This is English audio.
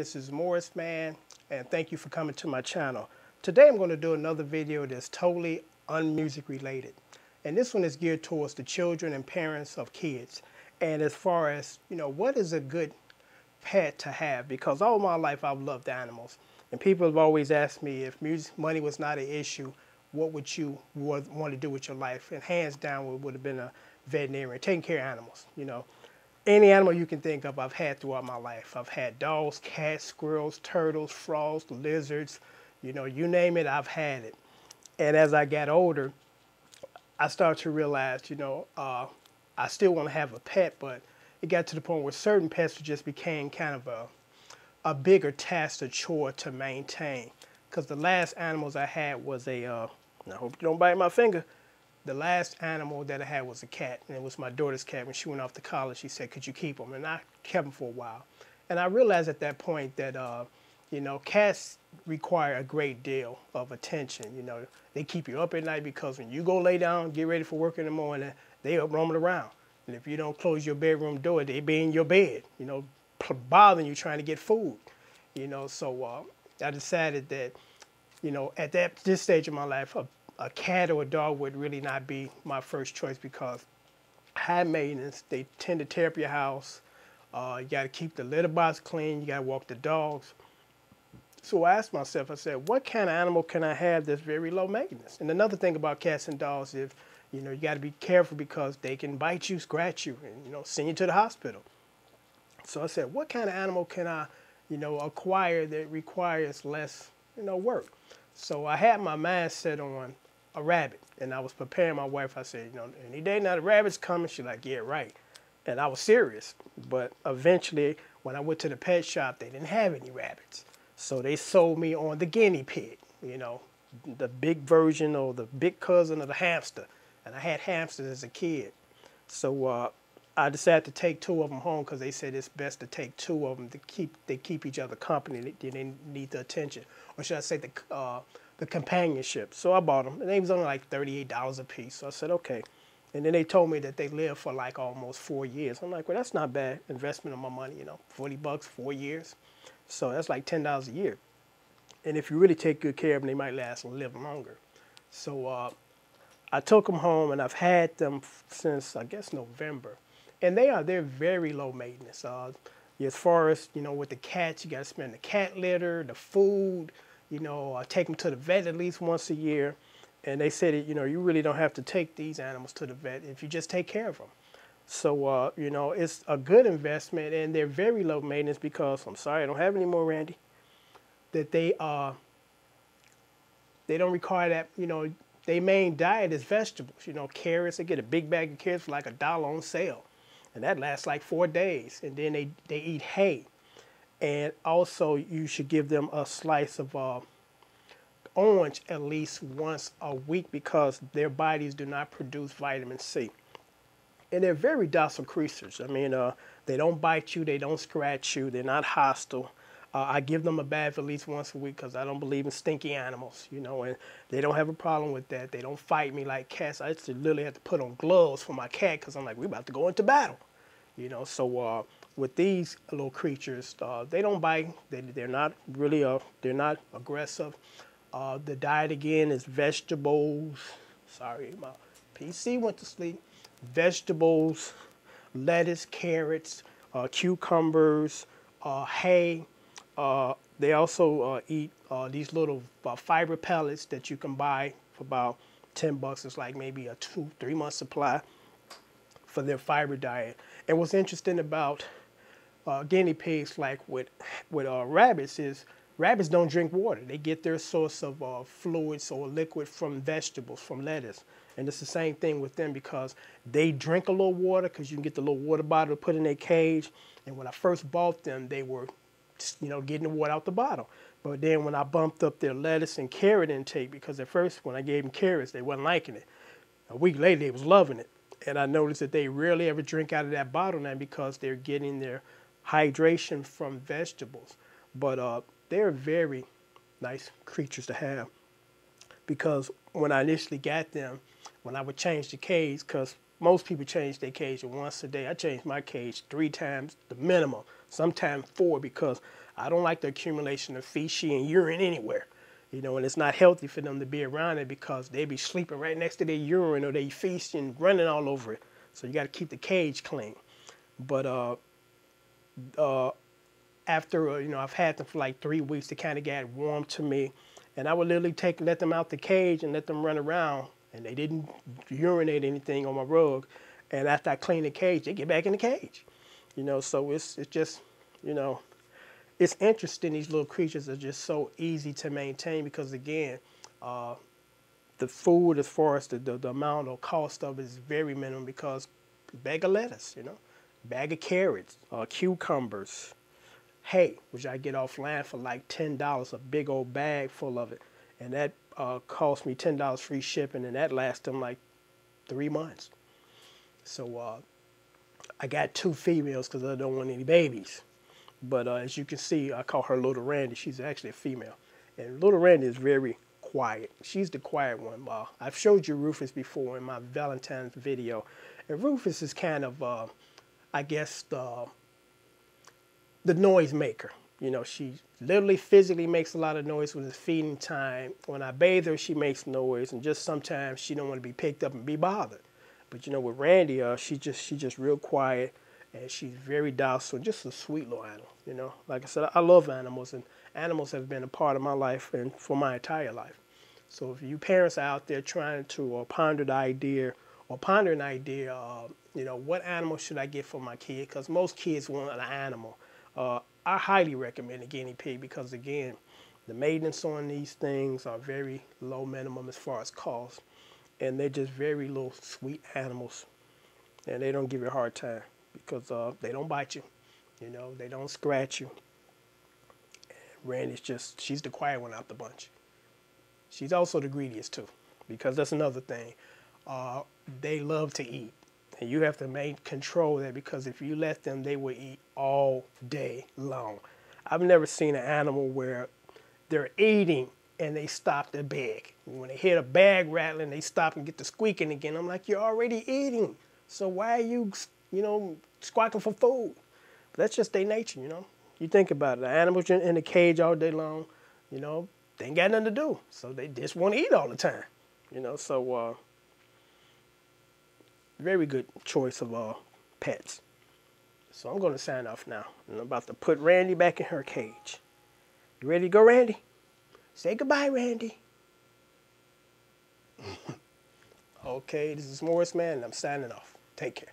This is Morris Man, and thank you for coming to my channel. Today I'm going to do another video that's totally unmusic related. And this one is geared towards the children and parents of kids. And as far as, what is a good pet to have? Because all my life I've loved animals. And people have always asked me if money was not an issue, what would you want to do with your life? And hands down would have been a veterinarian, taking care of animals, Any animal you can think of, I've had throughout my life. I've had dogs, cats, squirrels, turtles, frogs, lizards, you name it, I've had it. And as I got older, I started to realize, I still want to have a pet, but it got to the point where certain pets just became kind of a bigger task, a chore to maintain. Because the last animals I had was I hope you don't bite my finger. The last animal that I had was a cat, and it was my daughter's cat. When she went off to college, she said, could you keep him? And I kept him for a while. And I realized at that point that, cats require a great deal of attention. They keep you up at night because when you go lay down, get ready for work in the morning, they up roaming around. And if you don't close your bedroom door, they be in your bed, bothering you trying to get food. So I decided that, at this stage of my life, a cat or a dog would really not be my first choice because high maintenance, they tend to tear up your house. You got to keep the litter box clean. You got to walk the dogs. So I asked myself, I said, what kind of animal can I have that's very low maintenance? And another thing about cats and dogs is, you got to be careful because they can bite you, scratch you, and, send you to the hospital. So I said, what kind of animal can I, acquire that requires less, work? So I had my mind set on a rabbit, and I was preparing my wife. I said, any day now the rabbit's coming. She's like, yeah, right. And I was serious. But eventually, when I went to the pet shop, they didn't have any rabbits. So they sold me on the guinea pig, the big version or the big cousin of the hamster. And I had hamsters as a kid. So I decided to take two of them home because they said it's best to take two of them to keep each other company. They need the attention, or should I say the companionship. So I bought them, and they was only like $38 a piece. So I said, okay. And then they told me that they lived for like almost 4 years. I'm like, well, that's not bad investment of my money, $40, 4 years. So that's like $10 a year. And if you really take good care of them, they might last and live longer. So I took them home, and I've had them since, I guess, November. And they're very low maintenance. As far as, with the cats, you got to spend the cat litter, the food, take them to the vet at least once a year. And they said, you really don't have to take these animals to the vet if you just take care of them. So, it's a good investment, and they're very low maintenance because, I'm sorry, I don't have any more, Randy, that they don't require that, their main diet is vegetables, carrots. They get a big bag of carrots for like $1 on sale. And that lasts like 4 days. And then they eat hay. And also you should give them a slice of orange at least once a week because their bodies do not produce vitamin C. And they're very docile creatures. I mean, they don't bite you. They don't scratch you. They're not hostile. I give them a bath at least once a week because I don't believe in stinky animals, and they don't have a problem with that. They don't fight me like cats. I used to literally have to put on gloves for my cat because I'm like, we're about to go into battle, So with these little creatures, they don't bite. They're not really, they're not aggressive. The diet again is vegetables. Sorry, my PC went to sleep. Vegetables, lettuce, carrots, cucumbers, hay. They also eat these little fiber pellets that you can buy for about $10. It's like maybe a 2-3 month supply for their fiber diet. And what's interesting about guinea pigs, like with rabbits, is rabbits don't drink water. They get their source of fluids or liquid from vegetables, from lettuce. And it's the same thing with them because they drink a little water because you can get the little water bottle to put in their cage. And when I first bought them, they were getting the water out the bottle. But then when I bumped up their lettuce and carrot intake, because at first when I gave them carrots, they wasn't liking it. A week later, they was loving it. And I noticed that they rarely ever drink out of that bottle now because they're getting their hydration from vegetables. But they're very nice creatures to have because when I initially got them, when I would change the cage, because most people change their cage once a day. I change my cage 3 times, the minimum, sometimes 4, because I don't like the accumulation of feces and urine anywhere. You know, and it's not healthy for them to be around it because they be sleeping right next to their urine or their feces and running all over it. So you got to keep the cage clean. But after, you know, I've had them for like 3 weeks, they kind of got warm to me. And I would literally let them out the cage and let them run around. And they didn't urinate anything on my rug. And after I clean the cage, they get back in the cage. You know, so it's just, you know, it's interesting. These little creatures are just so easy to maintain because, again, the food, as far as the amount or cost of it, is very minimal because a bag of lettuce, you know, bag of carrots, cucumbers, hay, which I get offline for like $10, a big old bag full of it. And that cost me $10 free shipping, and that lasts them like 3 months. So I got 2 females because I don't want any babies. But as you can see, I call her Little Randy. She's actually a female. And Little Randy is very quiet. She's the quiet one. I've showed you Rufus before in my Valentine's video. And Rufus is kind of, I guess, the noise maker. You know, she literally physically makes a lot of noise when it's feeding time. When I bathe her, she makes noise. And just sometimes she don't want to be picked up and be bothered. But, you know, with Randy, she's just real quiet. And she's very docile, just a sweet little animal, you know. Like I said, I love animals, and animals have been a part of my life and for my entire life. So if you parents are out there trying to ponder an idea, you know, what animal should I get for my kid? Because most kids want an animal. I highly recommend a guinea pig because, again, the maintenance on these things are very low minimum as far as cost. And they're just very little sweet animals, and they don't give you a hard time. Because they don't bite you, you know, they don't scratch you. And Randy's she's the quiet one out the bunch. She's also the greediest too, because that's another thing. They love to eat, and you have to control that, because if you let them, they will eat all day long. I've never seen an animal where they're eating and they stop their bag. When they hear the bag rattling, they stop and get to squeaking again. I'm like, you're already eating, so why are you, you know, squawking for food? But that's just their nature, you know. You think about it. The animals in the cage all day long, you know, they ain't got nothing to do. So they just want to eat all the time, you know. So very good choice of pets. So I'm going to sign off now. And I'm about to put Randy back in her cage. You ready to go, Randy? Say goodbye, Randy. Okay, this is Morris Man, and I'm signing off. Take care.